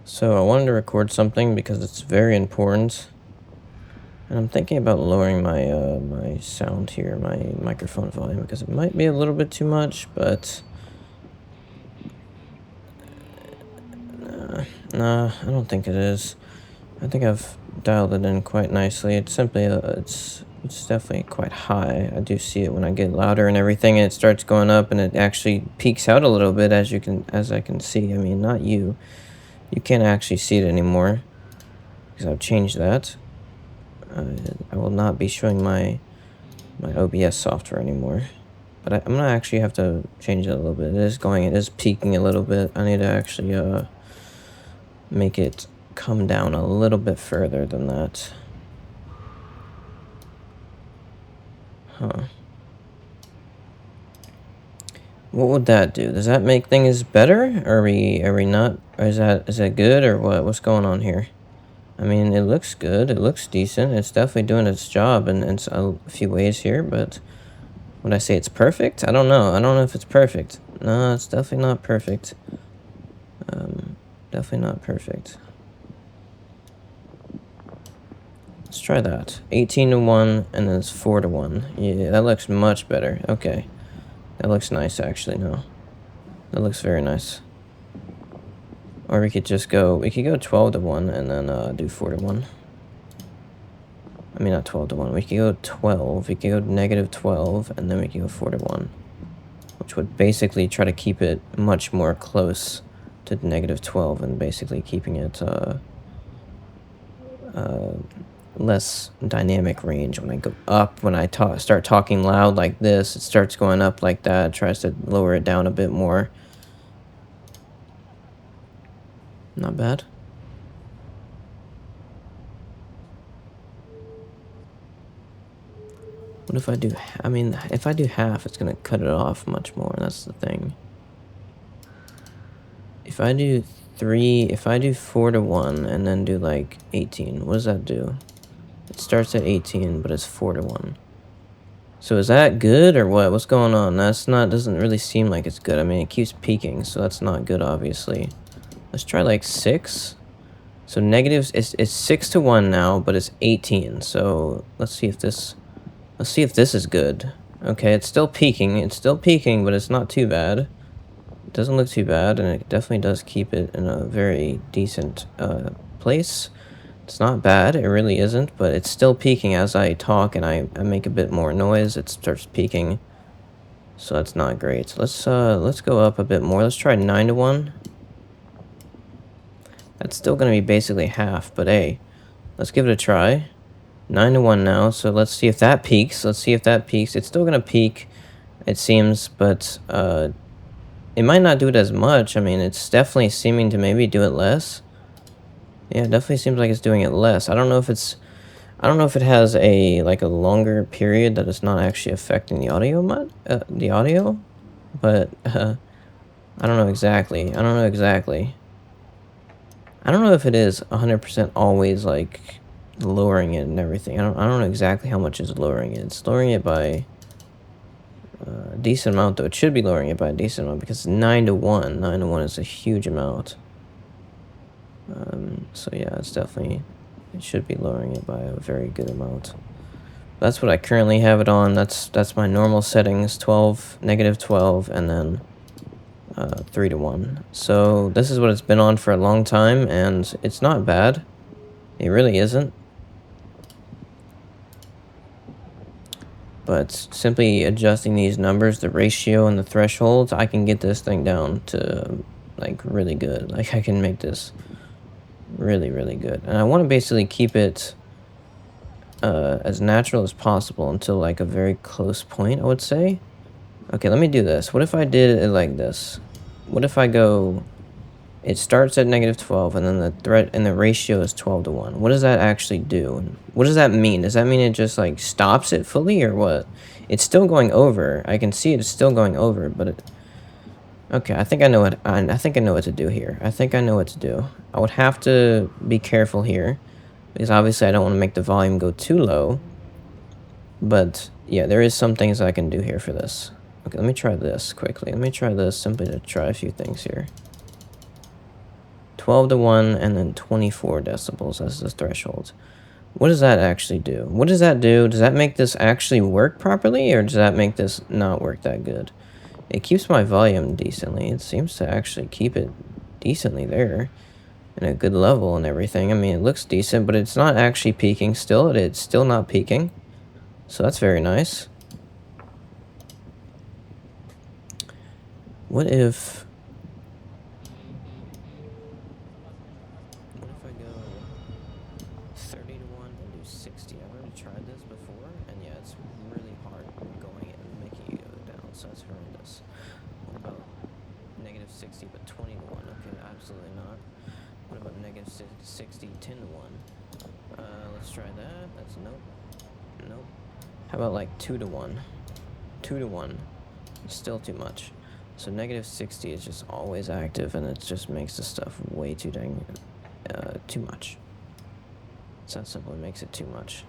So I wanted to record something because it's very important, and I'm thinking about lowering my sound here, my microphone volume, because it might be a little bit too much, but nah, I don't think it is. I think I've dialed it in quite nicely. It's simply it's definitely quite high. I do see it when I get louder and everything, and it starts going up, and it actually peaks out a little bit as I can see. I mean, not you. You can't actually see it anymore because I've changed that. I will not be showing my OBS software anymore. But I'm gonna actually have to change it a little bit. It is peaking a little bit. I need to actually make it come down a little bit further than that. Huh. What would that do? Does that make things better? Are we not? Or is that good or what? What's going on here? I mean, it looks good. It looks decent. It's definitely doing its job in a few ways here, but would I say it's perfect? I don't know. I don't know if it's perfect. No, it's definitely not perfect. Definitely not perfect. Let's try that. 18 to 1, and then it's 4 to 1. Yeah, that looks much better. Okay. That looks nice, actually, no. That looks very nice. Or we could go 12 to 1, and then do 4 to 1. I mean, not 12 to 1. We could go 12. We could go negative 12, and then we could go 4 to 1. Which would basically try to keep it much more close to negative 12, and basically keeping it, less dynamic range. When I go up, when I start talking loud like this, it starts going up like that. It tries to lower it down a bit more. Not bad. What if I do, I mean, if I do half, it's gonna cut it off much more. That's the thing. If I do 4 to 1 and then do like 18, what does that do? It starts at 18, but it's 4 to 1. So is that good or what? What's going on? Doesn't really seem like it's good. I mean, it keeps peaking, so that's not good, obviously. Let's try like 6. So negatives, it's 6 to 1 now, but it's 18. So let's see if this is good. Okay, it's still peaking, but it's not too bad. It doesn't look too bad, and it definitely does keep it in a very decent place. It's not bad, it really isn't, but it's still peaking as I talk and I make a bit more noise. It starts peaking, so that's not great. Let's go up a bit more. Let's try 9 to 1. That's still gonna be basically half, but hey, let's give it a try. 9 to 1 now, so let's see if that peaks. It's still gonna peak, it seems, but it might not do it as much. I mean, it's definitely seeming to maybe do it less. Yeah, it definitely seems like it's doing it less. I don't know if it has a longer period that it's not actually affecting the audio but I don't know exactly. I don't know if it is 100% always like lowering it and everything. I don't know exactly how much it's lowering it. It's lowering it by a decent amount, though. It should be lowering it by a decent amount because 9 to 1. 9 to 1 is a huge amount. So yeah, it should be lowering it by a very good amount. That's what I currently have it on. That's my normal settings, 12, negative 12, and then 3 to 1. So this is what it's been on for a long time, and it's not bad. It really isn't. But simply adjusting these numbers, the ratio and the thresholds, I can get this thing down to like really good. Like I can make this really, really good. And I want to basically keep it as natural as possible until like a very close point, I would say. Okay, let me do this. What if I did it like this? What if I go, it starts at negative 12 and then the ratio is 12 to 1. What does that actually do? What does that mean? Does that mean it just like stops it fully or what? It's still going over. I can see it's still going over, but okay, I think I know what to do here. I would have to be careful here because obviously I don't want to make the volume go too low. But yeah, there is some things I can do here for this. Okay, let me try this quickly. Let me try this simply to try a few things here. 12 to 1, and then 24 decibels as the threshold. What does that actually do? What does that do? Does that make this actually work properly, or does that make this not work that good? It keeps my volume decently. It seems to actually keep it decently there in a good level and everything. I mean, it looks decent, but it's not actually peaking still. It's still not peaking. So that's very nice. What if I go 30 to 1 and do 60? I've already tried this before, and yeah, it's really hard going and making it go down, so that's horrendous. What about negative 60 but 20 to 1? Okay, absolutely not. What about negative 60, 10 to 1? Let's try that. That's nope. Nope. How about like 2 to 1? 2 to 1. Still too much. So negative 60 is just always active, and it just makes the stuff way too dang too much. It's that simple. It makes it too much.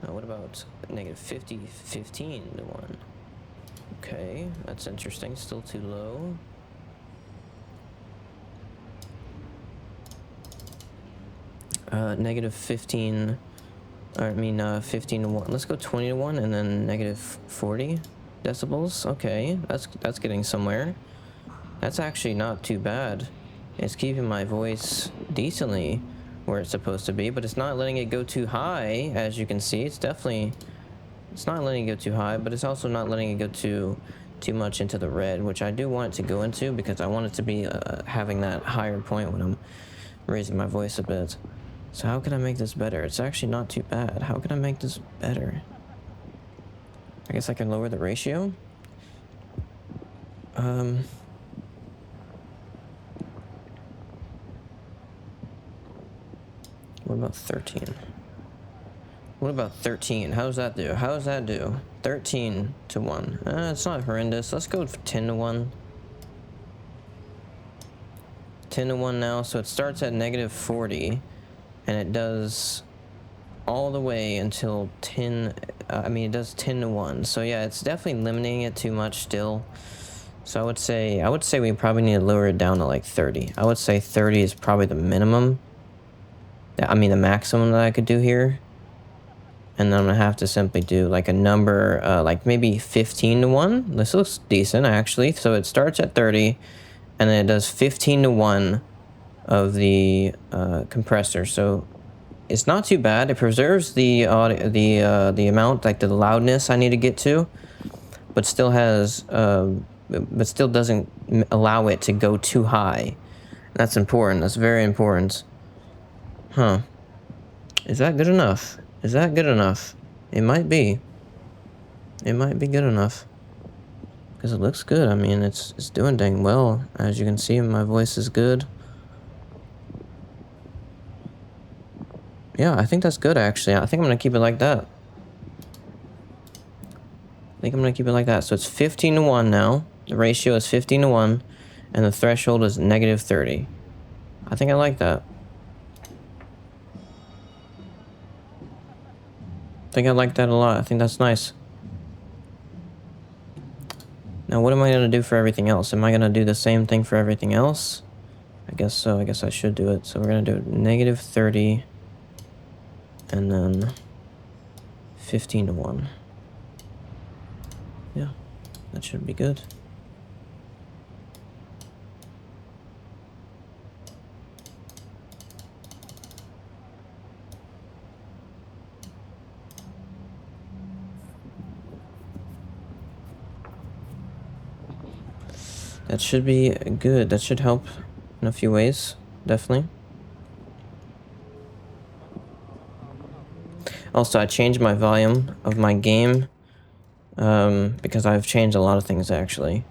Now what about negative 50, 15 to 1? Okay, that's interesting. Still too low. Negative 15, or I mean 15 to 1. Let's go 20 to 1 and then negative 40 decibels. Okay, that's getting somewhere. That's actually not too bad. It's keeping my voice decently where it's supposed to be, but it's not letting it go too high. As you can see, it's not letting it go too high, but it's also not letting it go too much into the red, which I do want it to go into, because I want it to be having that higher point when I'm raising my voice a bit. So how can I make this better? It's actually not too bad. How can I make this better? I guess I can lower the ratio. What about 13? What about 13? How does that do? How does that do? 13 to 1. It's not horrendous. Let's go for 10 to 1. 10 to 1 now. So it starts at negative 40. And it does all the way until 10. It does 10 to 1. So yeah, it's definitely limiting it too much still. So I would say we probably need to lower it down to like 30. I would say 30 is probably the minimum. I mean, the maximum that I could do here. And then I'm gonna have to simply do like a number, like maybe 15 to 1. This looks decent actually. So it starts at 30, and then it does 15 to 1 of the compressor. So it's not too bad. It preserves the audio, the amount, like the loudness I need to get to, but still has but still doesn't allow it to go too high. That's important. That's very important. Huh. Is that good enough? Is that good enough? It might be. It might be good enough. Because it looks good. I mean, it's doing dang well. As you can see, my voice is good. Yeah, I think that's good, actually. I think I'm going to keep it like that. So it's 15 to 1 now. The ratio is 15 to 1. And the threshold is negative 30. I think I like that. I think I like that a lot. I think that's nice. Now, what am I going to do for everything else? Am I going to do the same thing for everything else? I guess so. I guess I should do it. So we're going to do negative 30. And then 15 to 1. Yeah, that should be good. That should be good. That should help in a few ways, definitely. Also, I changed my volume of my game because I've changed a lot of things, actually.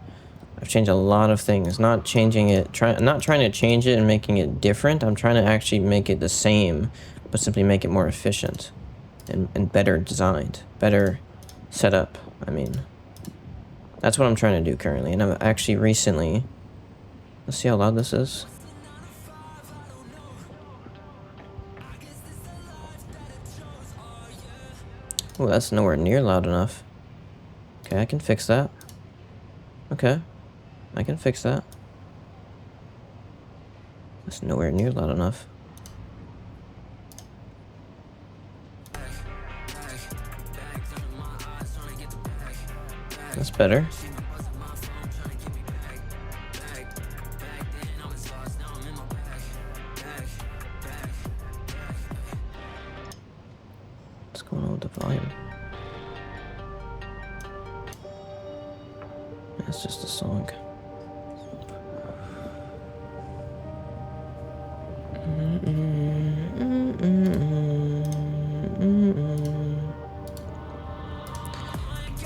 I've changed a lot of things. Not trying to change it and making it different. I'm trying to actually make it the same, but simply make it more efficient and better designed, better set up. I mean, that's what I'm trying to do currently. And I'm actually recently, let's see how loud this is. Oh, that's nowhere near loud enough. Okay, I can fix that. Okay, I can fix that. That's nowhere near loud enough. That's better. What's going on with the volume? That's just a song.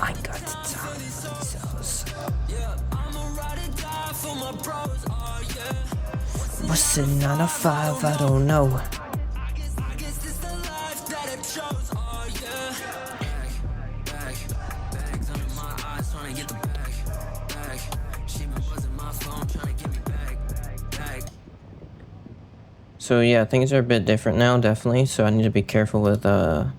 I got the time for these hours. What's it, 9 to 5? I don't know. So yeah, things are a bit different now, definitely. So I need to be careful with the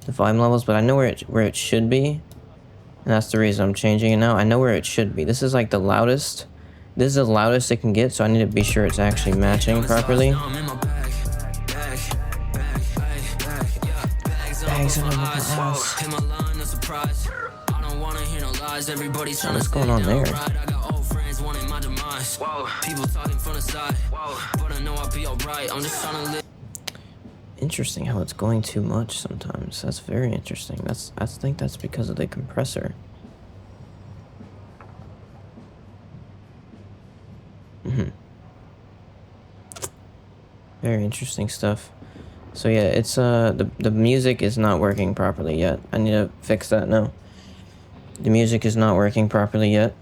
volume levels, but I know where it should be, and that's the reason I'm changing it now. I know where it should be. This is like the loudest. This is the loudest it can get, so I need to be sure it's actually matching properly. Bags on my house. What's going on there? Interesting how it's going too much sometimes. That's very interesting. I think that's because of the compressor. Very interesting stuff. So yeah, it's the music is not working properly yet. I need to fix that now. The music is not working properly yet.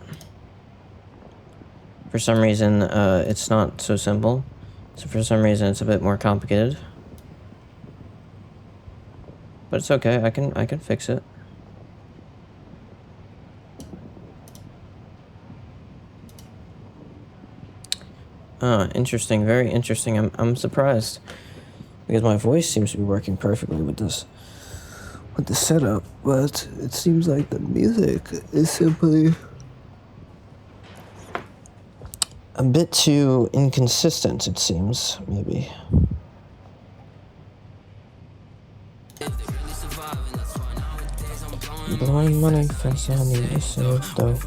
For some reason, it's not so simple. So for some reason, it's a bit more complicated. But it's okay. I can fix it. Interesting. Very interesting. I'm surprised because my voice seems to be working perfectly with this setup, but it seems like the music is simply a bit too inconsistent, it seems, maybe. Blowing money fast, I need to save though.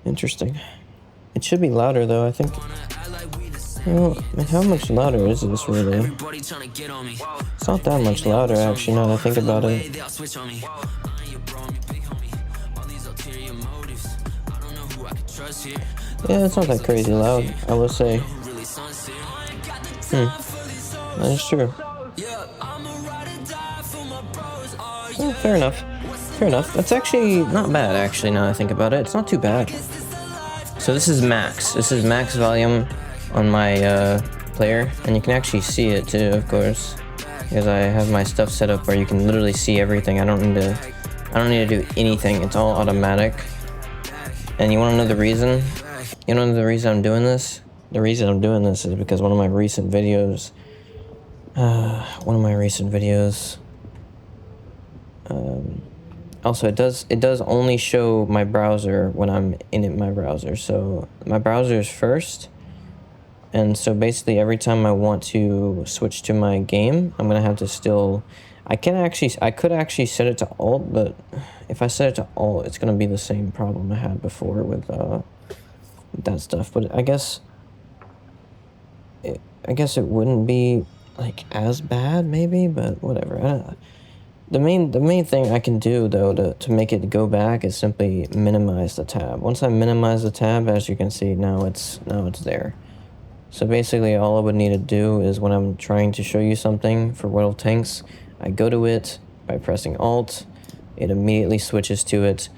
Interesting. It should be louder though, I think. Well, how much louder is this really? It's not that much louder actually, now that I think about it. Yeah, it's not that crazy loud, I will say. That is true. Oh, fair enough. Fair enough. That's actually not bad, actually, now that I think about it. It's not too bad. So this is max. This is max volume on my player, and you can actually see it too, of course, because I have my stuff set up where you can literally see everything. I don't need to do anything. It's all automatic. And you want to know the reason? You know the reason I'm doing this? The reason I'm doing this is because one of my recent videos. Also, it does only show my browser when I'm in my browser. So my browser is first, and so basically every time I want to switch to my game, I'm gonna have to still. I could actually set it to alt, but if I set it to alt, it's gonna be the same problem I had before with that stuff. But I guess it wouldn't be like as bad, maybe, but whatever. The main thing I can do though to make it go back is simply minimize the tab. Once I minimize the tab, as you can see, now it's there. So basically all I would need to do is when I'm trying to show you something for World of Tanks, I go to it by pressing Alt, it immediately switches to it,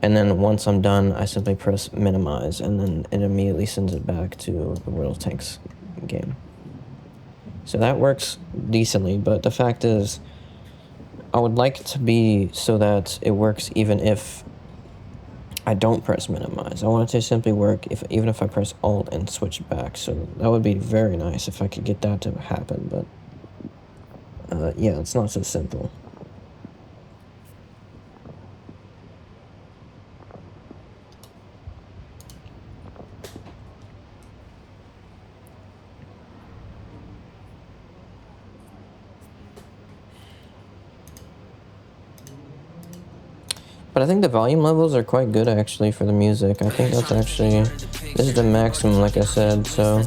and then once I'm done, I simply press minimize, and then it immediately sends it back to the World of Tanks game. So that works decently, but the fact is, I would like it to be so that it works even if I don't press minimize. I want it to simply work even if I press Alt and switch back. So that would be very nice if I could get that to happen, but yeah, it's not so simple. But I think the volume levels are quite good actually for the music. I think that's actually, this is the maximum, like I said, so.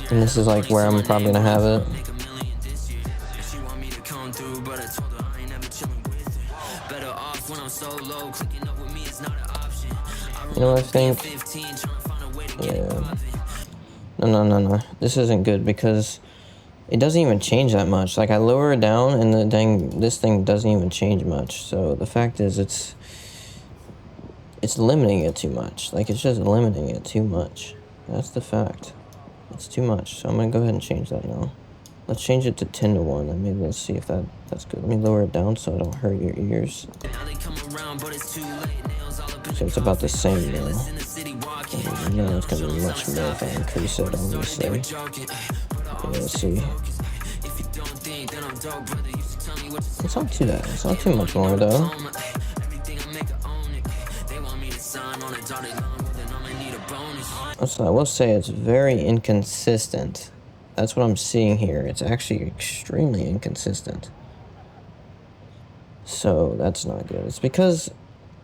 And this is like where I'm probably gonna have it. You know what I think? Yeah. No. This isn't good because it doesn't even change that much. Like I lower it down and this thing doesn't even change much. So the fact is it's limiting it too much. Like it's just limiting it too much. That's the fact. It's too much. So I'm gonna go ahead and change that now. Let's change it to 10 to 1. And maybe let's see if that's good. Let me lower it down so I don't hurt your ears. So it's about the same now. And now it's gonna be much more if I increase it, obviously. Okay, let's see. It's not too much more though. So I will say it's very inconsistent. That's what I'm seeing here. It's actually extremely inconsistent. So that's not good. It's because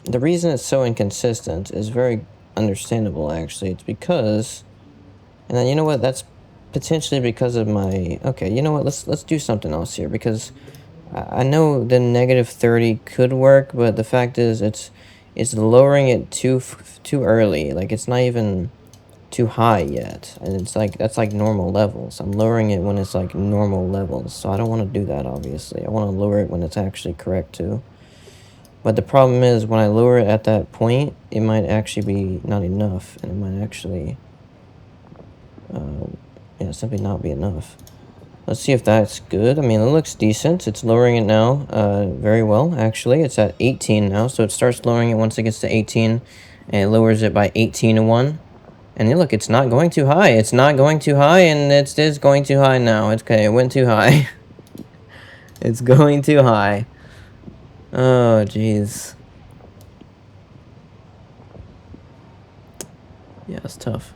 the reason it's so inconsistent is very understandable, actually. It's because, and then you know what? That's potentially because of my. Okay, you know what? Let's do something else here because I know the -30 could work, but the fact is it's lowering it too early. Like it's not even too high yet, and it's like that's like normal levels. I'm lowering it when it's like normal levels, so I don't want to do that. Obviously, I want to lower it when it's actually correct too. But the problem is when I lower it at that point, it might actually be not enough, and it might actually, yeah, simply not be enough. Let's see if that's good. I mean, it looks decent. It's lowering it now very well, actually. It's at 18 now, so it starts lowering it once it gets to 18, and it lowers it by 18 to 1. And look, it's not going too high. It's not going too high, and it is going too high now. Okay, it went too high. It's going too high. Oh, jeez. Yeah, it's tough.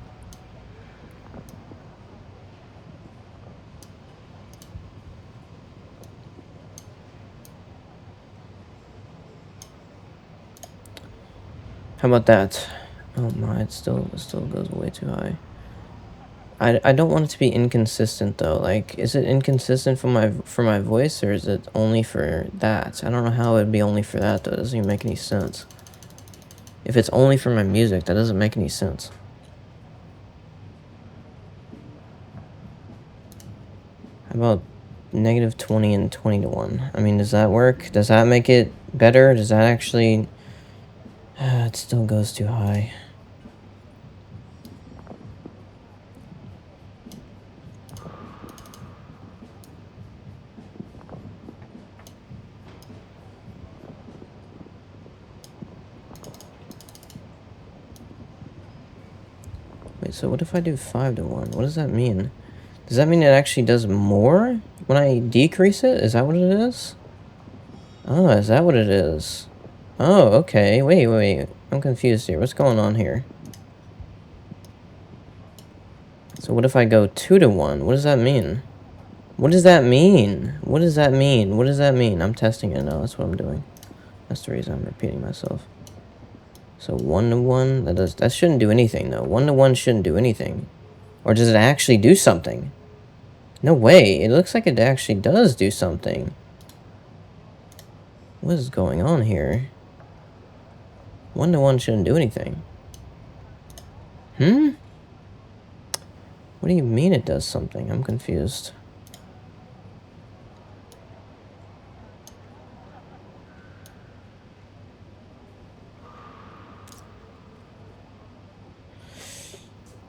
How about that? Oh my, it still goes way too high. I don't want it to be inconsistent though. Like, is it inconsistent for my voice, or is it only for that? I don't know how it'd be only for that though. It doesn't even make any sense. If it's only for my music, that doesn't make any sense. How about -20 and 20 to 1? I mean, does that work? Does that make it better? Does that actually... it still goes too high. Wait, so what if I do 5 to 1? What does that mean? Does that mean it actually does more when I decrease it? Is that what it is? Oh, is that what it is? Oh, okay. Wait. I'm confused here. What's going on here? So what if I go 2 to 1? What does that mean? What does that mean? What does that mean? What does that mean? I'm testing it now. That's what I'm doing. That's the reason I'm repeating myself. So 1 to 1, that shouldn't do anything though. 1 to 1 shouldn't do anything. Or does it actually do something? No way. It looks like it actually does do something. What is going on here? 1 to 1 shouldn't do anything. What do you mean it does something? I'm confused.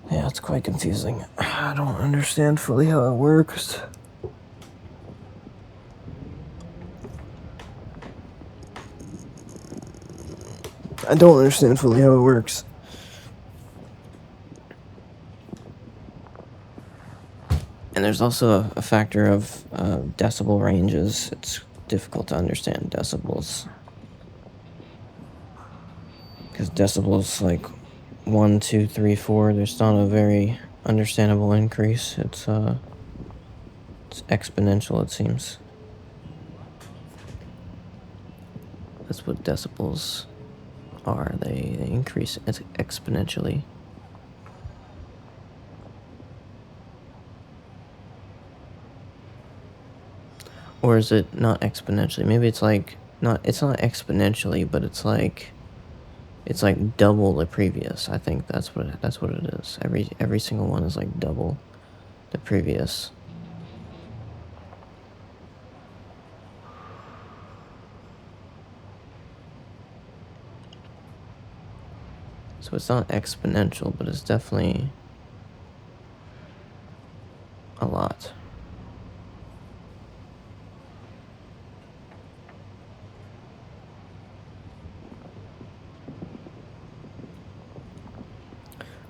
Yeah, it's quite confusing. I don't understand fully how it works. I don't understand fully how it works. And there's also a factor of decibel ranges. It's difficult to understand decibels. Because decibels like 1, 2, 3, 4, there's not a very understandable increase. It's exponential, it seems. That's what decibels are. They increase exponentially. Or is it not exponentially? Maybe it's like it's not exponentially, but it's like double the previous. I think that's what it is. Every single one is like double the previous. So it's not exponential, but it's definitely a lot.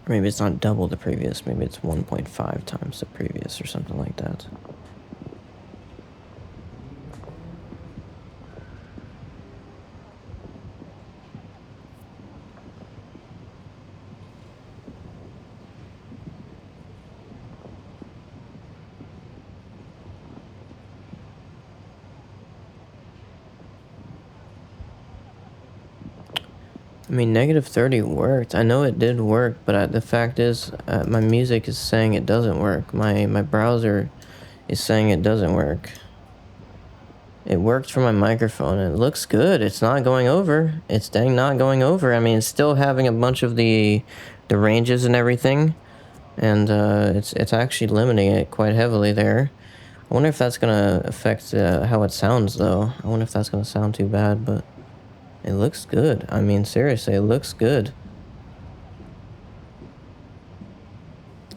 Or maybe it's not double the previous, maybe it's 1.5 times the previous or something like that. I mean, -30 worked. I know it did work, but the fact is, my music is saying it doesn't work. My browser is saying it doesn't work. It worked for my microphone, and it looks good. It's not going over. It's dang not going over. I mean, it's still having a bunch of the ranges and everything, and it's actually limiting it quite heavily there. I wonder if that's gonna affect how it sounds, though. I wonder if that's gonna sound too bad, but it looks good. I mean, seriously, it looks good.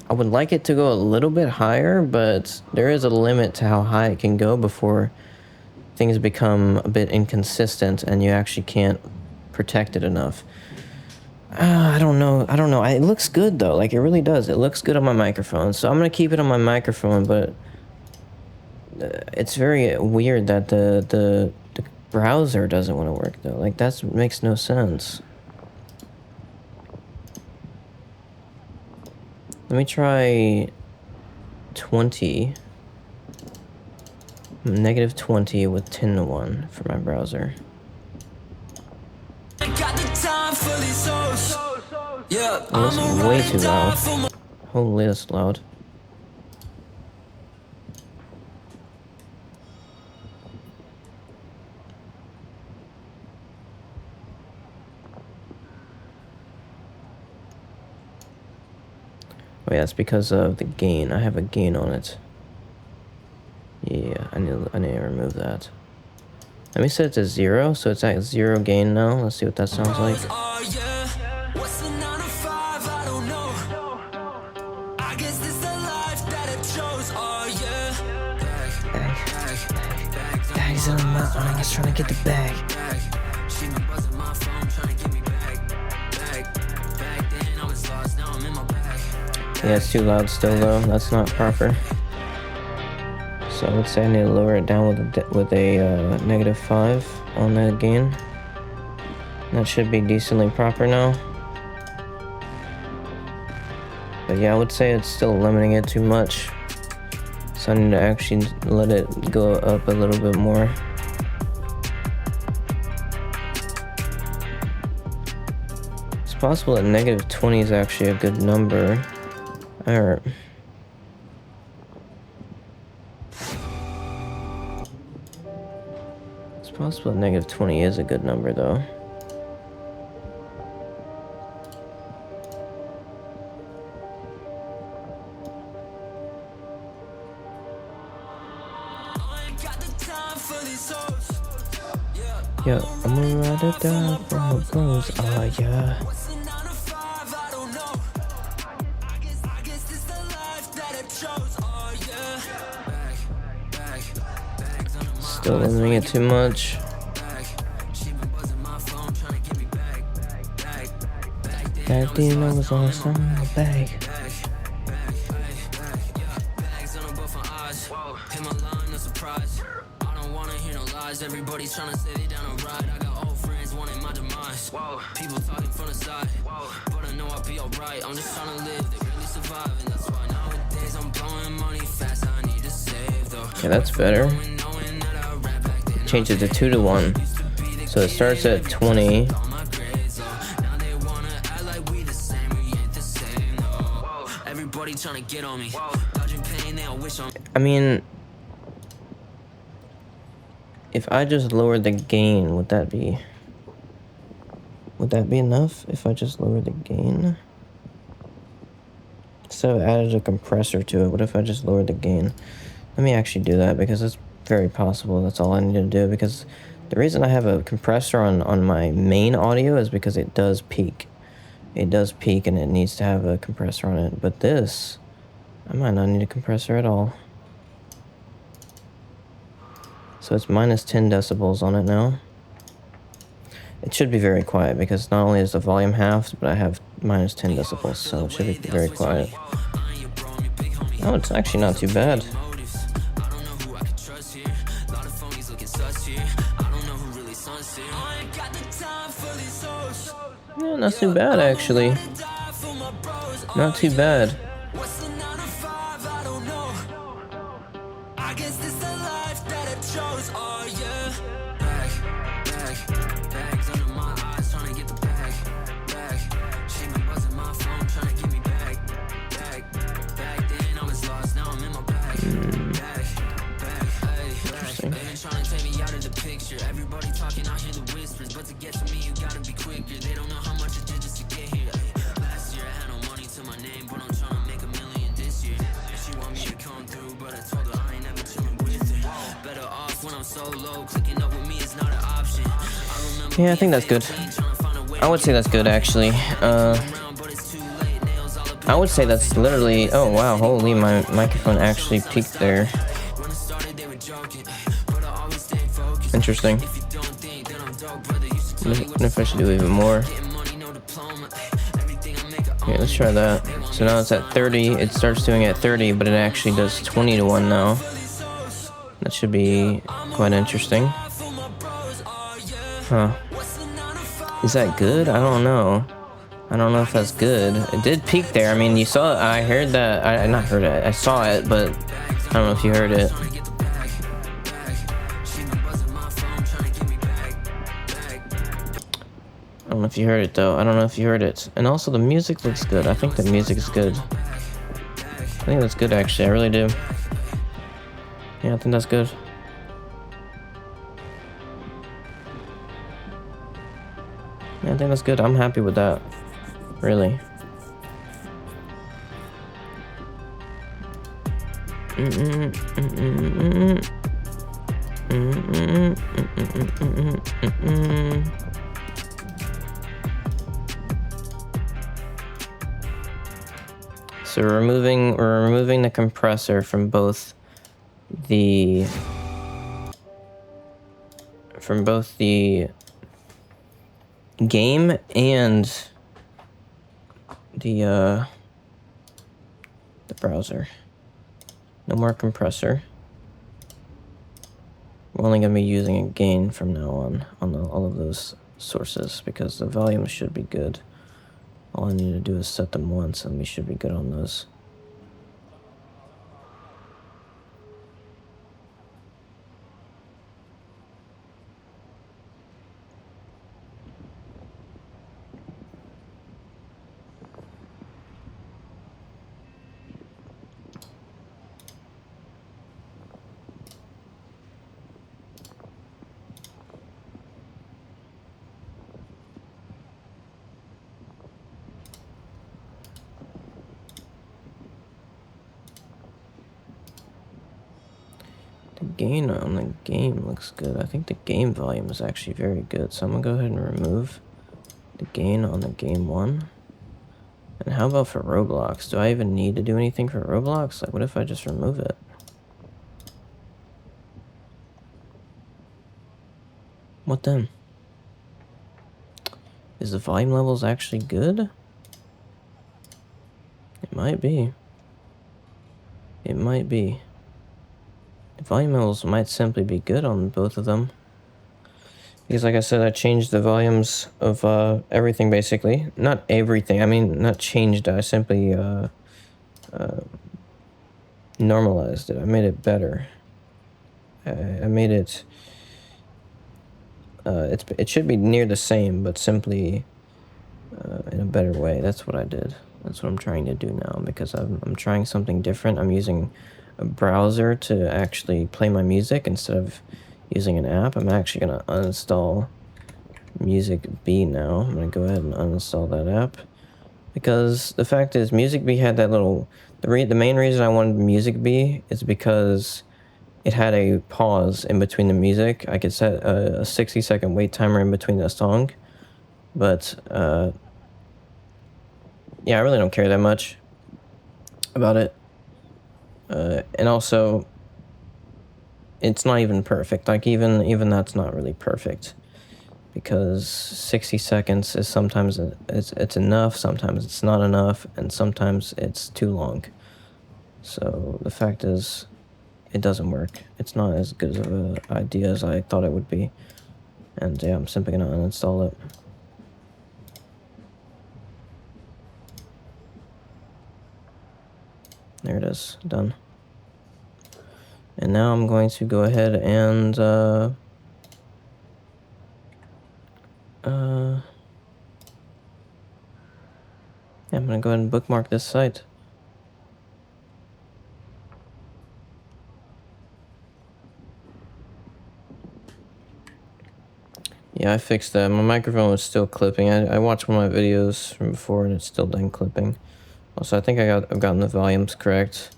I would like it to go a little bit higher, but there is a limit to how high it can go before things become a bit inconsistent and you actually can't protect it enough. I don't know. It looks good, though. Like, it really does. It looks good on my microphone, so I'm going to keep it on my microphone, but it's very weird that the browser doesn't want to work, though. Like, that makes no sense. Let me try 20. -20 with 10 to 1 for my browser. Oh, that's way too loud. Holy, that's loud. Oh yeah, it's because of the gain. I have a gain on it. Yeah, I need to remove that. Let me set it to 0, so it's at 0 gain now. Let's see what that sounds like. Bag's on my arm, he's trying to get the bag. Yeah, it's too loud still, though. That's not proper. So I would say I need to lower it down with a -5 on that gain. That should be decently proper now. But yeah, I would say it's still limiting it too much. So I need to actually let it go up a little bit more. It's possible that -20 is actually a good number. Alright. It's possible that -20 is a good number, though. Yeah, I'ma ride it down from the bros. Ah, yeah. Still limiting it too much. That deal was on the bag. eyes. Hit my line, no surprise. I don't wanna hear no lies. Everybody's trying to say they down a ride. I got old friends wanting my demise. People talking from the side, but I know I'll be alright. I'm just trying to live, they really survive, and that's why nowadays I'm blowing money fast. I need to save though. Okay, that's better. Change it to 2 to 1. So it starts at 20. I mean, if I just lowered the gain, would that be enough? If I just lowered the gain? Instead of added a compressor to it, what if I just lowered the gain? Let me actually do that, because it's very possible that's all I need to do, because the reason I have a compressor on my main audio is because it does peak. It does peak and it needs to have a compressor on it. But this, I might not need a compressor at all. So it's minus 10 decibels on it now. It should be very quiet, because not only is the volume halved, but I have minus 10 decibels, so it should be very quiet. Oh, it's actually not too bad. Yeah, not too bad, actually. Not too bad. Yeah, I think that's good. I would say that's good, actually. I would say that's literally... Oh, wow, holy, my microphone actually peaked there. Interesting. What if I should do even more? Okay, let's try that. So now it's at 30. It starts doing at 30, but it actually does 20 to 1 now. That should be quite interesting. Huh. Is that good? I don't know. I don't know if that's good. It did peak there. I mean, you saw it. I heard that. I not heard it. I saw it, but I don't know if you heard it. I don't know if you heard it, though. I don't know if you heard it. And also, the music looks good. I think the music is good. I think that's good, actually. I really do. Yeah, I think that's good. Yeah, I think that's good. I'm happy with that. Really. So we're removing the compressor from both the game and the browser. No more compressor. We're only going to be using a gain from now on all of those sources, because the volume should be good. All I need to do is set them once and we should be good on those. The gain on the game looks good. I think the game volume is actually very good. So I'm gonna go ahead and remove the gain on the game one. And how about for Roblox? Do I even need to do anything for Roblox? Like, what if I just remove it? What then? Is the volume levels actually good? It might be. It might be. volume levels might simply be good on both of them. Because like I said, I changed the volumes of everything basically. Not everything, I mean, not changed, I simply normalized it. I made it better. I made it, it should be near the same, but simply in a better way. That's what I did. That's what I'm trying to do now, because I'm trying something different. I'm using a browser to actually play my music instead of using an app. I'm actually going to uninstall Music B now. I'm going to go ahead and uninstall that app, because the fact is Music B had that little, the main reason I wanted Music B is because it had a pause in between the music. I could set a 60-second wait timer in between the song, but yeah, I really don't care that much about it. And also, it's not even perfect. Like, even that's not really perfect, because 60 seconds is sometimes it's enough, sometimes it's not enough, and sometimes it's too long. So the fact is, it doesn't work. It's not as good of an idea as I thought it would be. And yeah, I'm simply gonna uninstall it. There it is, done. And now I'm going to go ahead and yeah, I'm gonna go ahead and bookmark this site. Yeah, I fixed that. My microphone was still clipping. I watched one of my videos from before and it's still done clipping. Also, I think I've gotten the volumes correct.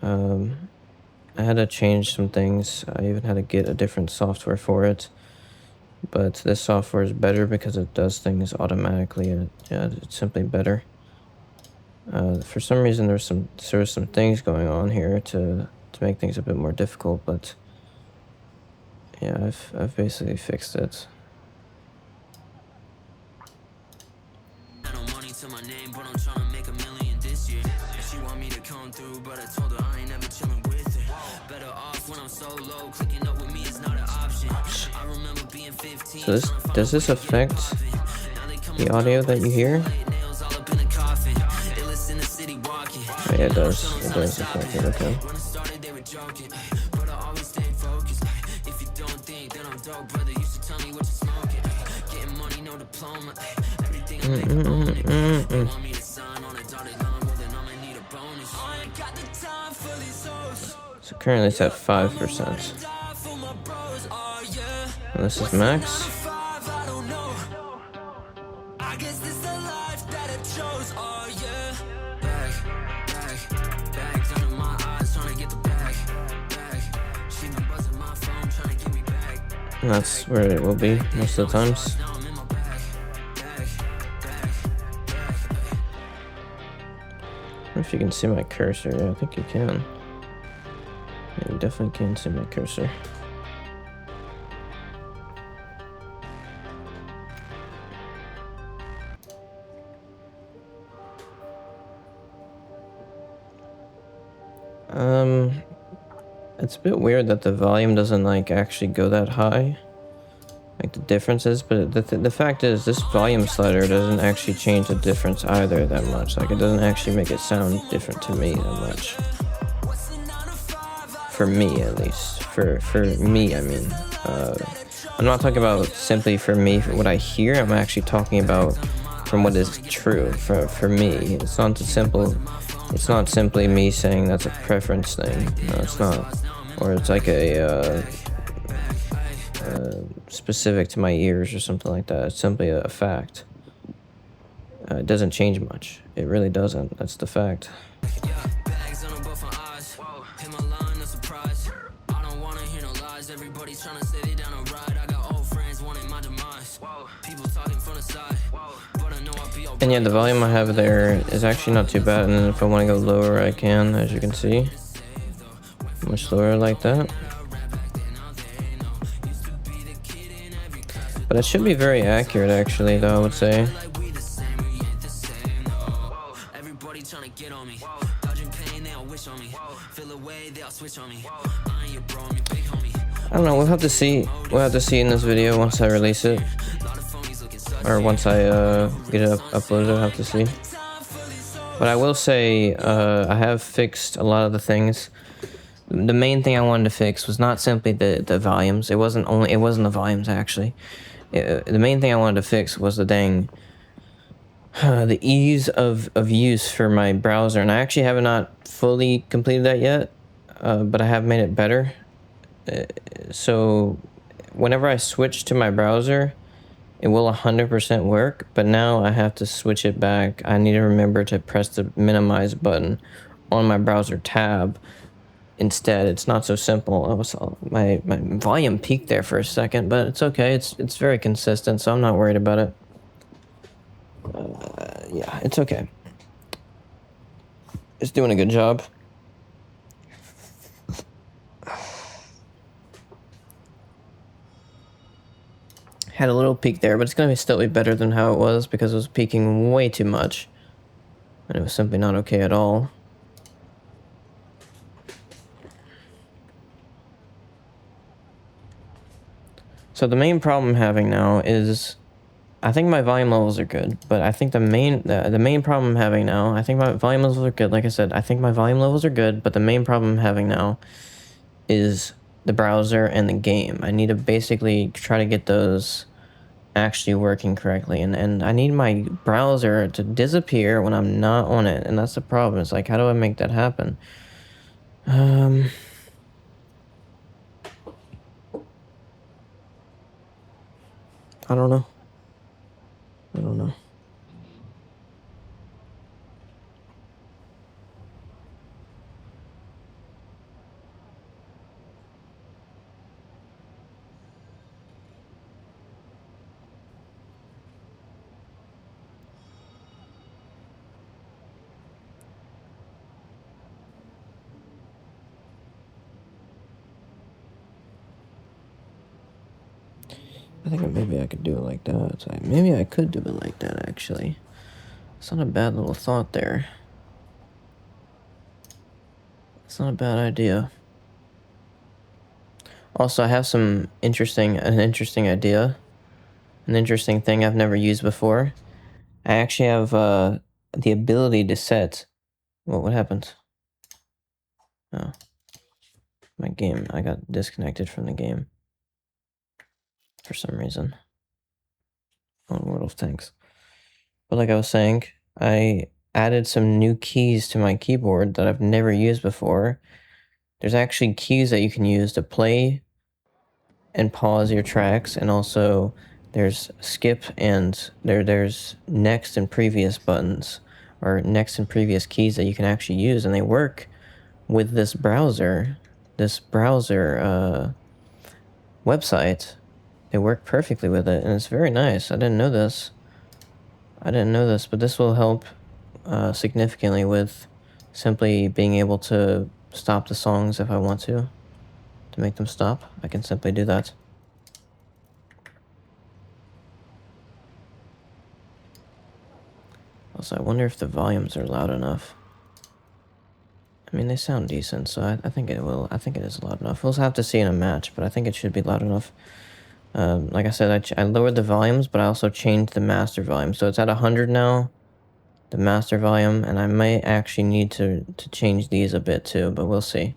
I had to change some things. I even had to get a different software for it. But this software is better because it does things automatically, and yeah, it's simply better. For some reason, there's some things going on here to make things a bit more difficult, but yeah, I've basically fixed it. My name, but I'm trying to make $1 million this year. She want me to come through, but I told her I ain't never chilling with it. Better off when I'm so low, clicking up with me is not an option. I remember being 15. So does this affect the audio that you hear? Oh, yeah, it does. It does affect it, okay. So currently it's at 5%. And this is max. And that's where it will be most of the times. I don't know if you can see my cursor. Yeah, I think you can. Yeah, you definitely can see my cursor. It's a bit weird that the volume doesn't like actually go that high, like the differences, but the fact is this volume slider doesn't actually change the difference either that much. Like, it doesn't actually make it sound different to me that much. For me, at least. For me, I mean. I'm not talking about simply for me, for what I hear. I'm actually talking about from what is true for me. It's not simple. It's not simply me saying that's a preference thing. No, it's not. Or it's like a specific to my ears or something like that. It's simply a fact. It doesn't change much. It really doesn't. That's the fact. And yeah, the volume I have there is actually not too bad, and then if I want to go lower, I can, as you can see. Much lower like that. But it should be very accurate, actually, though, I would say. wish on me. Feel away, they all switch on me. I ain't your bro, I'm your big homie. I don't know, we'll have to see. We'll have to see in this video once I release it. Or once I get it uploaded, I'll have to see. But I will say, I have fixed a lot of the things. The main thing I wanted to fix was not simply the volumes. It wasn't the volumes actually. The main thing I wanted to fix was the dang the ease of use for my browser, and I actually have not fully completed that yet, but I have made it better. So whenever I switch to my browser, it will 100% work, but now I have to switch it back. I need to remember to press the minimize button on my browser tab instead. It's not so simple. My volume peaked there for a second, but it's okay. It's very consistent, so I'm not worried about it. Yeah, it's okay. It's doing a good job. Had a little peak there, but it's gonna still be better than how it was because it was peaking way too much. And it was simply not okay at all. So the main problem I'm having now is, I think my volume levels are good, but I think the main problem I'm having now, I think my volume levels are good. Like I said, I think my volume levels are good, but the main problem I'm having now is the browser and the game. I need to basically try to get those actually working correctly, and I need my browser to disappear when I'm not on it, and that's the problem. It's like, how do I make that happen? I don't know. I don't know. I think maybe I could do it like that. Maybe I could do it like that, actually. It's not a bad little thought there. It's not a bad idea. Also, I have an interesting idea. An interesting thing I've never used before. I actually have the ability to set... What happened? Oh. My game. I got disconnected from the game. For some reason. On World of Tanks. But like I was saying, I added some new keys to my keyboard that I've never used before. There's actually keys that you can use to play and pause your tracks, and also there's skip and there's next and previous buttons, or next and previous keys that you can actually use, and they work with this browser website. They work perfectly with it, and it's very nice. I didn't know this, but this will help significantly with simply being able to stop the songs if I want to make them stop. I can simply do that. Also, I wonder if the volumes are loud enough. I mean, they sound decent, so I think it will. I think it is loud enough. We'll have to see in a match, but I think it should be loud enough. Like I said, I lowered the volumes, but I also changed the master volume. So it's at 100 now, the master volume, and I might actually need to change these a bit too, but we'll see.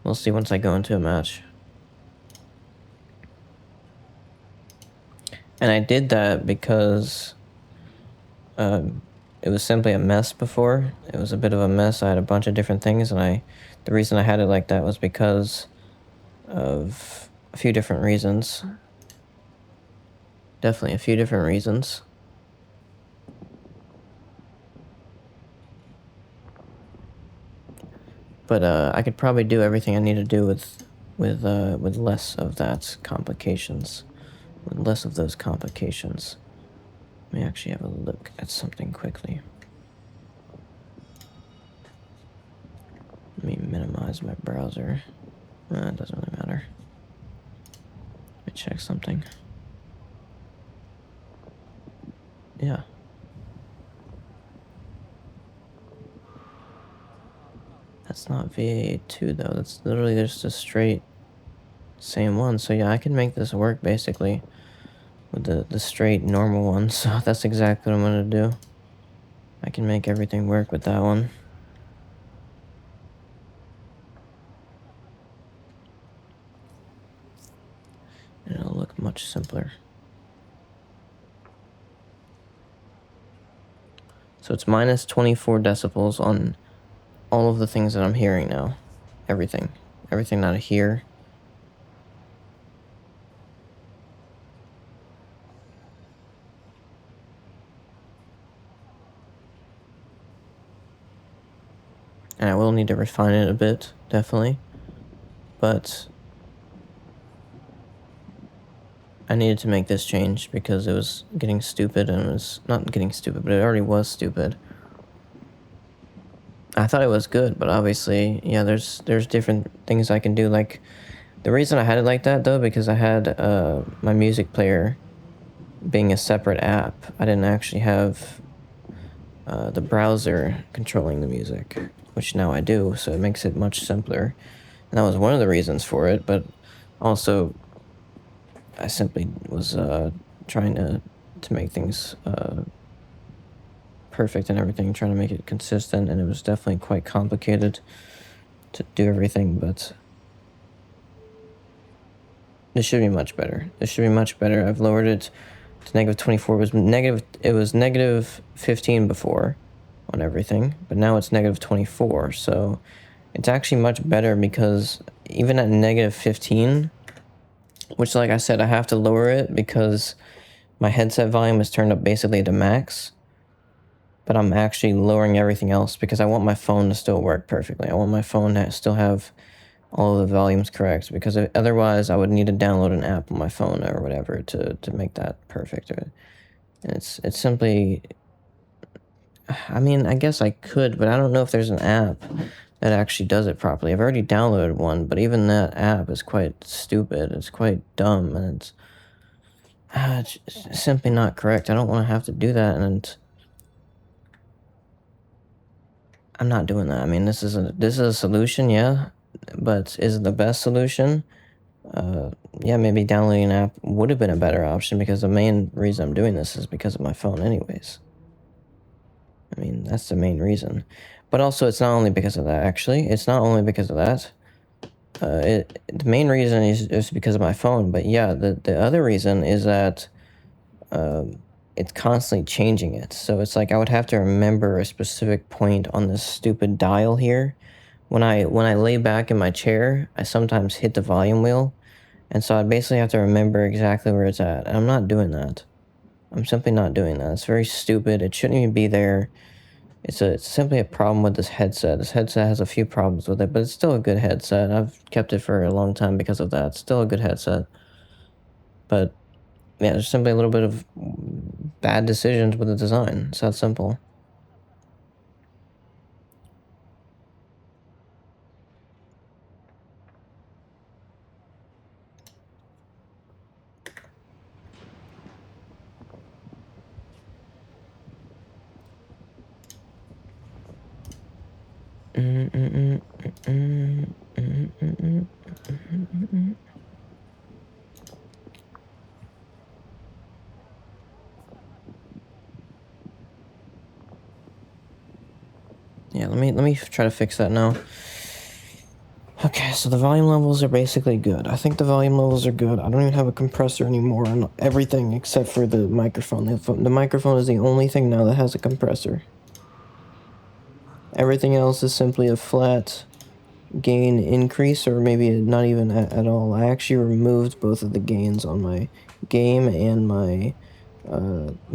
We'll see once I go into a match. And I did that because it was simply a mess before. It was a bit of a mess. I had a bunch of different things, and the reason I had it like that was because of a few different reasons. Definitely a few different reasons. But I could probably do everything I need to do with less of that complications. With less of those complications. Let me actually have a look at something quickly. Let me minimize my browser. It doesn't really matter. Let me check something. Yeah. That's not VA2 though. That's literally just a straight same one. So yeah, I can make this work basically with the straight normal one. So that's exactly what I'm gonna do. I can make everything work with that one. And it'll look much simpler. So it's minus 24 decibels on all of the things that I'm hearing now. Everything. Everything that I hear. And I will need to refine it a bit, definitely. But I needed to make this change because it was getting stupid, and it was not getting stupid, but it already was stupid. I thought it was good, but obviously, yeah, there's different things I can do. Like, the reason I had it like that, though, because I had my music player being a separate app. I didn't actually have the browser controlling the music, which now I do, so it makes it much simpler. And that was one of the reasons for it, but also I simply was trying to make things perfect and everything, trying to make it consistent, and it was definitely quite complicated to do everything, but this should be much better. This should be much better. I've lowered it to negative 24. It was negative 15 before on everything, but now it's negative 24, so it's actually much better because even at negative 15, which, like I said, I have to lower it because my headset volume is turned up basically to max, but I'm actually lowering everything else because I want my phone to still work perfectly. I want my phone to still have all of the volumes correct, because otherwise I would need to download an app on my phone or whatever to make that perfect. And it's simply, I mean, I guess I could, but I don't know if there's an app that actually does it properly. I've already downloaded one, but even that app is quite stupid. It's quite dumb, and it's simply not correct. I don't want to have to do that, and I'm not doing that. I mean, this is a solution, yeah, but is it the best solution? Yeah, maybe downloading an app would have been a better option, because the main reason I'm doing this is because of my phone anyways. I mean, that's the main reason. But also, it's not only because of that, actually. It's not only because of that. The main reason is because of my phone, but yeah, the other reason is that it's constantly changing it. So it's like I would have to remember a specific point on this stupid dial here. When I lay back in my chair, I sometimes hit the volume wheel, and so I basically have to remember exactly where it's at. And I'm not doing that. I'm simply not doing that. It's very stupid. It shouldn't even be there. It's simply a problem with this headset. This headset has a few problems with it, but it's still a good headset. I've kept it for a long time because of that. It's still a good headset. But yeah, there's simply a little bit of bad decisions with the design. It's that simple. Yeah, let me try to fix that now. Okay, so the volume levels are basically good. I think the volume levels are good. I don't even have a compressor anymore on everything except for the microphone. The microphone is the only thing now that has a compressor. Everything else is simply a flat gain increase, or maybe not even at all. I actually removed both of the gains on my game and my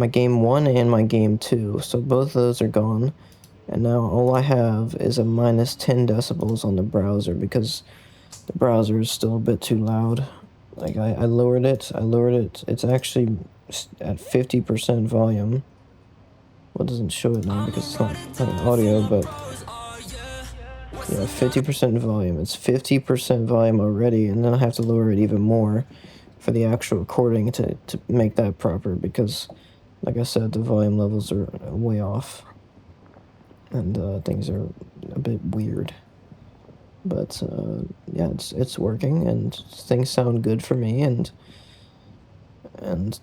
game 1 and my game 2, so both of those are gone, and now all I have is a minus 10 decibels on the browser because the browser is still a bit too loud. Like, I lowered it. It's actually at 50% volume. Well, it doesn't show it now because it's not an audio, but yeah, 50% volume. It's 50% volume already, and then I have to lower it even more for the actual recording to make that proper, because, like I said, the volume levels are way off, and things are a bit weird. But yeah, it's working, and things sound good for me, and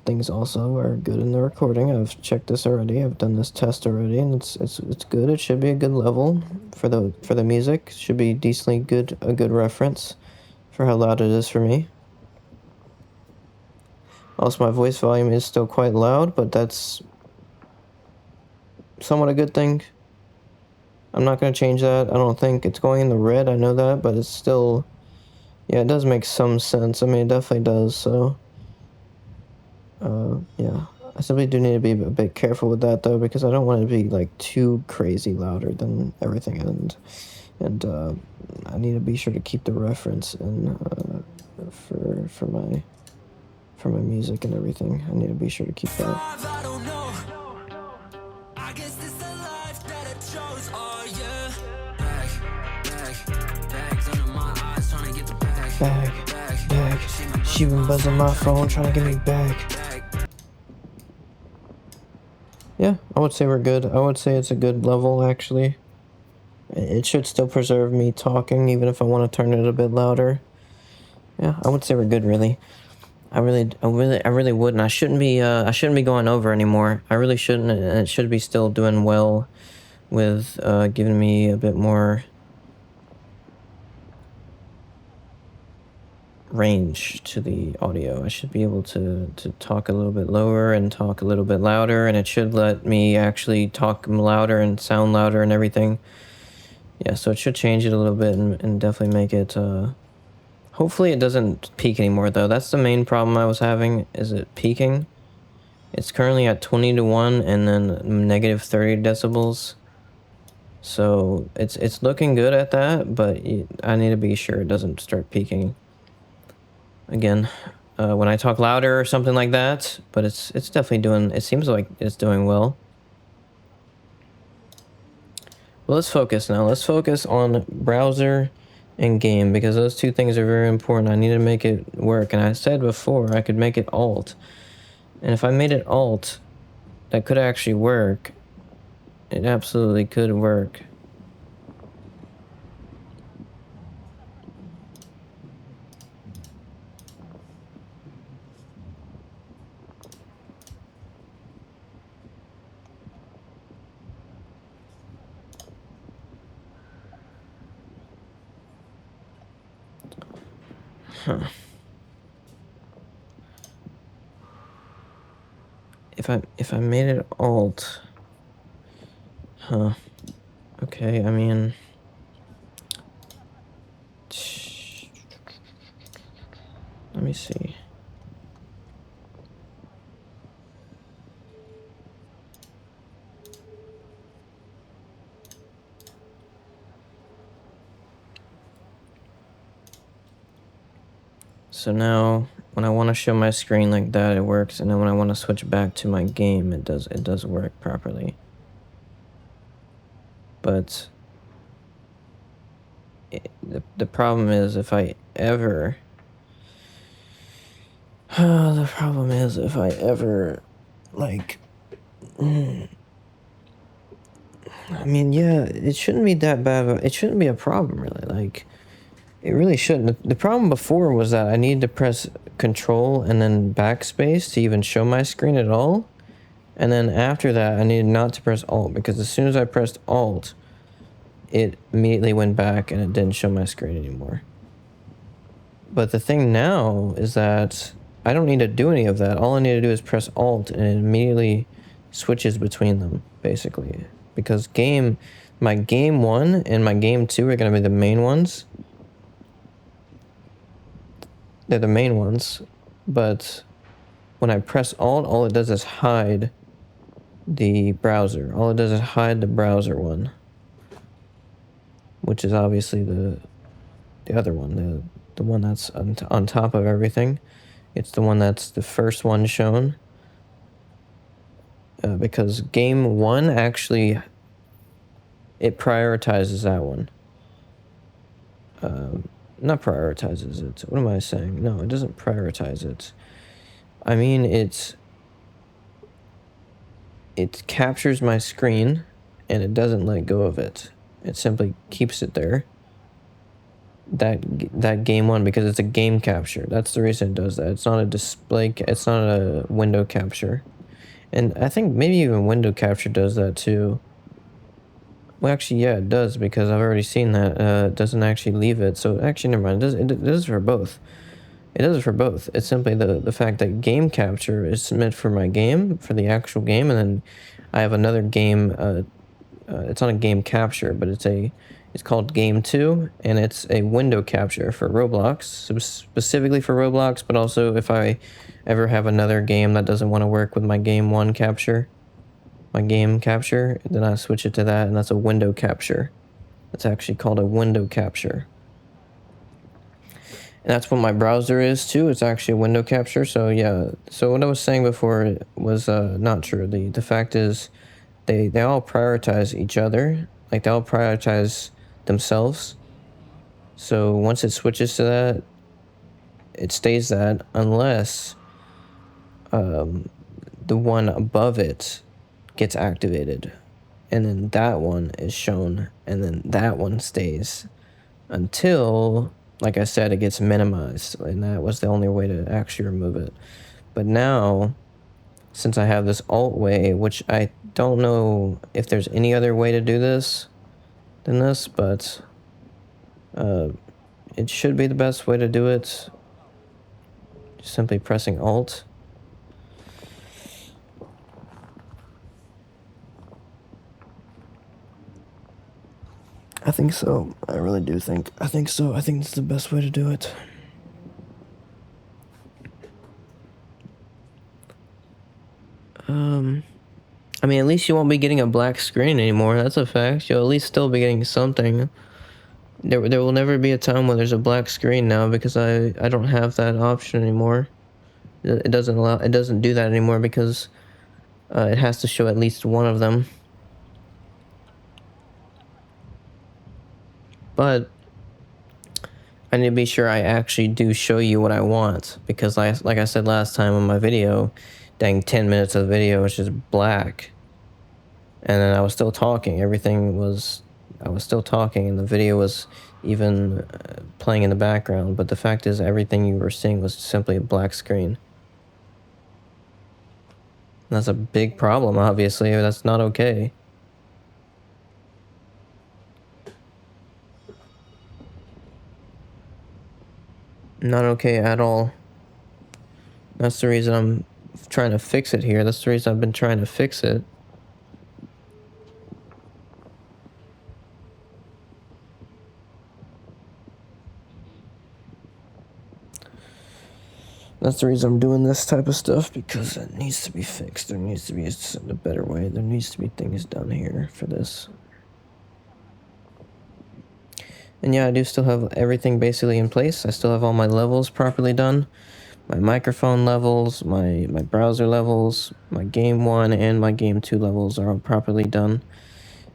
things also are good in the recording. I've checked this already. I've done this test already, and it's good. It should be a good level for the music. It should be decently good, a good reference for how loud it is for me. Also, my voice volume is still quite loud, but that's somewhat a good thing. I'm not going to change that. I don't think it's going in the red. I know that, but it's still, yeah, it does make some sense. I mean, it definitely does. So, yeah, I simply do need to be a bit careful with that though, because I don't want it to be like too crazy louder than everything, and I need to be sure to keep the reference in for my music and everything. I need to be sure to keep that. I don't know. I guess this the life that I chose. Oh yeah. Bags under my eyes, trying to get the Bag. She been buzzing my phone, trying to get me back. Yeah, I would say we're good. I would say it's a good level, actually. It should still preserve me talking, even if I want to turn it a bit louder. Yeah, I would say we're good, really. I really wouldn't. I shouldn't be going over anymore. I really shouldn't, and it should be still doing well with giving me a bit more range to the audio. I should be able to talk a little bit lower and talk a little bit louder, and it should let me actually talk louder and sound louder and everything. Yeah, so it should change it a little bit and definitely make it, hopefully it doesn't peak anymore though. That's the main problem I was having, is it peaking. It's currently at 20 to 1 and then negative 30 decibels. So it's looking good at that, but I need to be sure it doesn't start peaking again when I talk louder or something like that. But it's definitely doing, it seems like it's doing well. Well, let's focus now. Let's focus on browser and game, because those two things are very important. I need to make it work. And I said before I could make it alt. And if I made it alt, that could actually work. It absolutely could work. Huh. If I made it alt, huh? Okay, I mean, let me see. So now, when I want to show my screen like that, it works, and then when I want to switch back to my game, it does work properly. But the problem is if I ever like, I mean, yeah, it shouldn't be that bad. It shouldn't be a problem, really. Like, it really shouldn't. The problem before was that I needed to press Control and then backspace to even show my screen at all. And then after that, I needed not to press Alt, because as soon as I pressed Alt, it immediately went back and it didn't show my screen anymore. But the thing now is that I don't need to do any of that. All I need to do is press Alt, and it immediately switches between them, basically. Because my game 1 and my game 2 are going to be the main ones. They're the main ones, but when I press Alt, all it does is hide the browser. All it does is hide the browser one, which is obviously the other one, the one that's on top of everything. It's the one that's the first one shown, because game 1 actually, it prioritizes that one. Not prioritizes it. What am I saying? No, it doesn't prioritize it. I mean, it captures my screen, and it doesn't let go of it. It simply keeps it there. that game one, because it's a game capture. That's the reason it does that. It's not a display. It's not a window capture. And I think maybe even window capture does that too. Well, actually, yeah, it does, because I've already seen that. It doesn't actually leave it. So actually, never mind. It does for both. It does it for both. It's simply the fact that game capture is meant for my game, for the actual game, and then I have another game. It's not a game capture, but it's called Game 2, and it's a window capture for Roblox, specifically for Roblox, but also if I ever have another game that doesn't want to work with my Game 1 capture, my game capture, then I switch it to that, and that's a window capture. It's actually called a window capture. And that's what my browser is too. It's actually a window capture. So yeah, so what I was saying before was not true. The fact is they all prioritize each other. Like, they all prioritize themselves. So once it switches to that, it stays that, unless the one above it gets activated, and then that one is shown, and then that one stays until, like I said, it gets minimized, and that was the only way to actually remove it. But now, since I have this alt way, which I don't know if there's any other way to do this than this, but it should be the best way to do it. Just simply pressing alt. I think so. I really do think. I think so. I think it's the best way to do it. I mean, at least you won't be getting a black screen anymore. That's a fact. You'll at least still be getting something. There will never be a time when there's a black screen now, because I don't have that option anymore. It doesn't do that anymore, because it has to show at least one of them. But I need to be sure I actually do show you what I want, because like I said last time on my video, dang 10 minutes of the video was just black. And then I was still talking. I was still talking, and the video was even playing in the background. But the fact is, everything you were seeing was simply a black screen. And that's a big problem, obviously. That's not okay. Not okay at all. That's the reason I'm trying to fix it here. That's the reason I've been trying to fix it. That's the reason I'm doing this type of stuff, because it needs to be fixed. There needs to be a better way. There needs to be things done here for this. And yeah, I do still have everything basically in place. I still have all my levels properly done. My microphone levels, my browser levels, my game 1 and my game 2 levels are all properly done.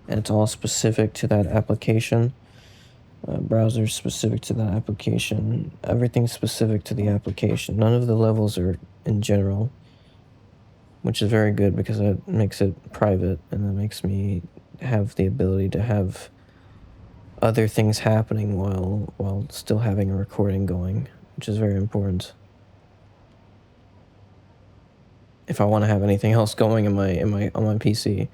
And it's all specific to that application. Browser specific to that application. Everything's specific to the application. None of the levels are in general, which is very good, because that makes it private, and that makes me have the ability to have other things happening while still having a recording going, which is very important. If I want to have anything else going on my PC.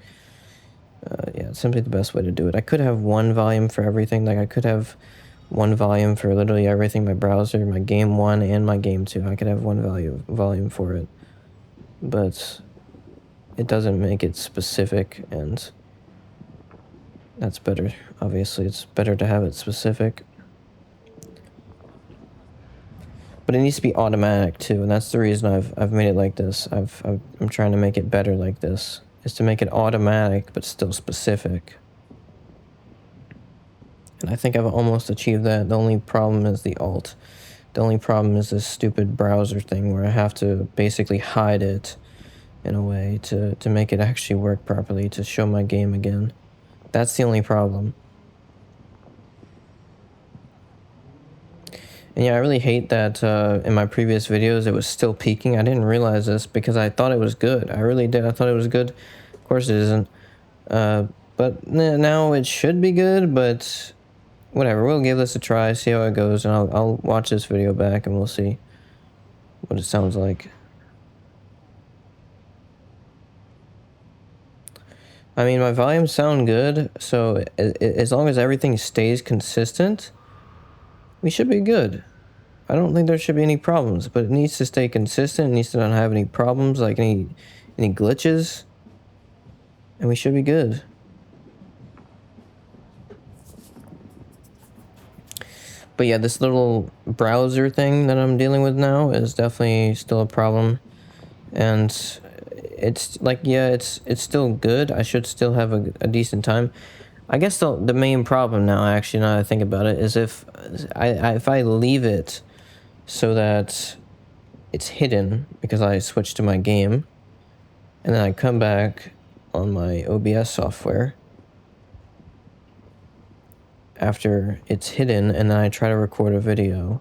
Yeah, it's simply the best way to do it. I could have one volume for everything. Like, I could have one volume for literally everything: my browser, my game 1, and my game 2. I could have one volume for it. But it doesn't make it specific, and that's better. Obviously, it's better to have it specific. But it needs to be automatic too, and that's the reason I've made it like this. I'm trying to make it better like this. Is to make it automatic, but still specific. And I think I've almost achieved that. The only problem is the alt. The only problem is this stupid browser thing, where I have to basically hide it in a way to make it actually work properly, to show my game again. That's the only problem. And yeah, I really hate that in my previous videos it was still peaking. I didn't realize this, because I thought it was good. I really did. I thought it was good. Of course it isn't. But now it should be good, but whatever. We'll give this a try, see how it goes, and I'll watch this video back and we'll see what it sounds like. I mean, my volumes sound good, so as long as everything stays consistent, we should be good. I don't think there should be any problems, but it needs to stay consistent. It needs to not have any problems, like any glitches, and we should be good. But yeah, this little browser thing that I'm dealing with now is definitely still a problem. And it's like, yeah, it's still good. I should still have a decent time. I guess the main problem now, actually, now that I think about it, is if I leave it so that it's hidden because I switched to my game, and then I come back on my OBS software after it's hidden, and then I try to record a video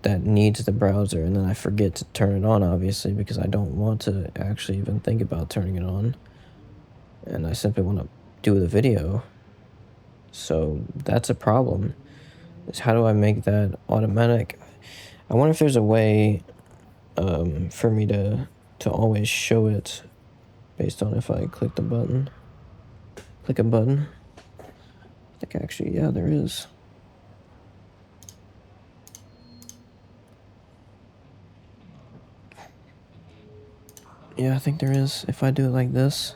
that needs the browser, and then I forget to turn it on, obviously, because I don't want to actually even think about turning it on, and I simply want to do the video. So that's a problem. Is how do I make that automatic? I wonder if there's a way for me to always show it based on if I click a button. I think actually, yeah, there is. Yeah, I think there is. If I do it like this.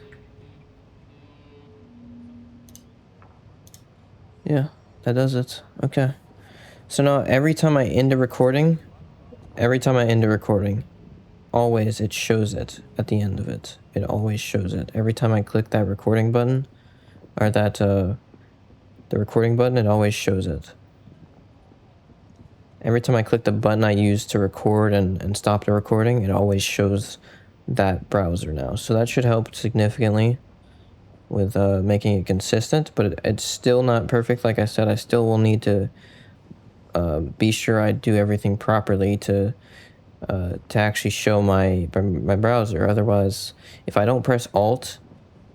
Yeah, that does it. Okay. So now every time I end a recording, always it shows it at the end of it. It always shows it. Every time I click that recording button, or that, the recording button, it always shows it. Every time I click the button I use to record and stop the recording, it always shows that browser now. So that should help significantly with making it consistent, but it's still not perfect. Like I said, I still will need to be sure I do everything properly to actually show my browser. Otherwise, if I don't press Alt,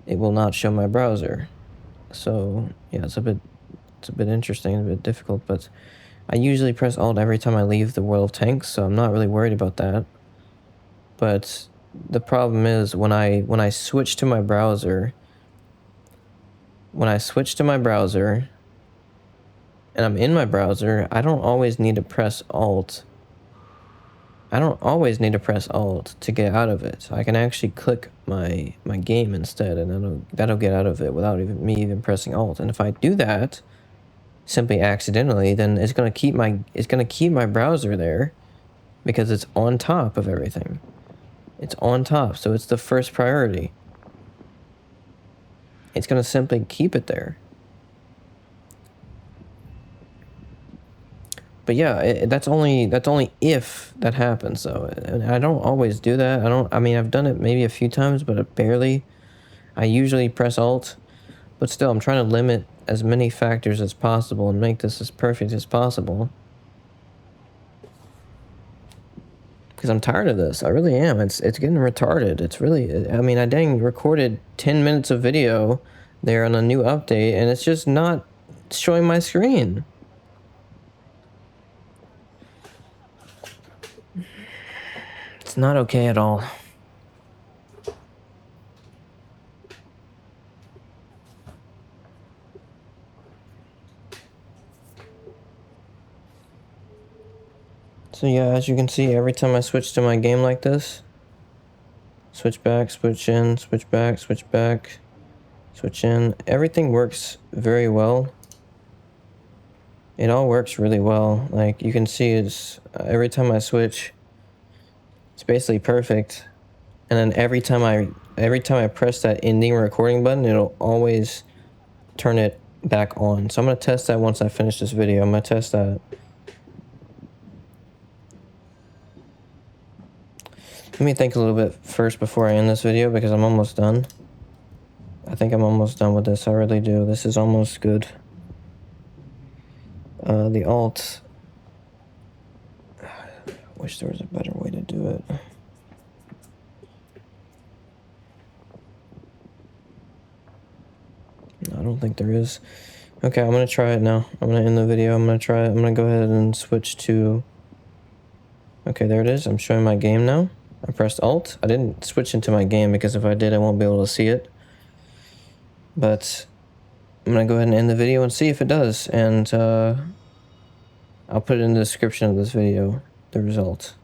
it will not show my browser. So yeah, it's a bit interesting, a bit difficult, but I usually press Alt every time I leave the World of Tanks, so I'm not really worried about that. But the problem is when I switch to my browser, and I'm in my browser, I don't always need to press Alt. I don't always need to press Alt to get out of it. I can actually click my game instead, and that'll get out of it without me even pressing Alt. And if I do that simply accidentally, then it's gonna keep my browser there because it's on top of everything. It's on top, so it's the first priority. It's gonna simply keep it there. But yeah, that's only if that happens, though. And I don't always do that. I mean, I've done it maybe a few times, but barely. I usually press Alt, but still, I'm trying to limit as many factors as possible and make this as perfect as possible. Because I'm tired of this. I really am. It's getting retarded. It's really, I mean, I dang recorded 10 minutes of video there on a new update, and it's just not showing my screen. It's not okay at all. So yeah, as you can see, every time I switch to my game like this, switch back, switch in, switch back, switch back, switch in, everything works very well. It all works really well. Like you can see, it's every time I switch, it's basically perfect. And then every time I press that ending recording button, it'll always turn it back on. So I'm gonna test that once I finish this video. I'm gonna test that. Let me think a little bit first before I end this video, because I'm almost done. I think I'm almost done with this. I really do. This is almost good. The Alt. I wish there was a better way to do it. I don't think there is. Okay, I'm gonna try it now. I'm gonna end the video. I'm gonna try it. I'm gonna go ahead and switch to... Okay, there it is. I'm showing my game now. I pressed Alt. I didn't switch into my game because if I did, I won't be able to see it. But I'm gonna go ahead and end the video and see if it does. And I'll put it in the description of this video, the result.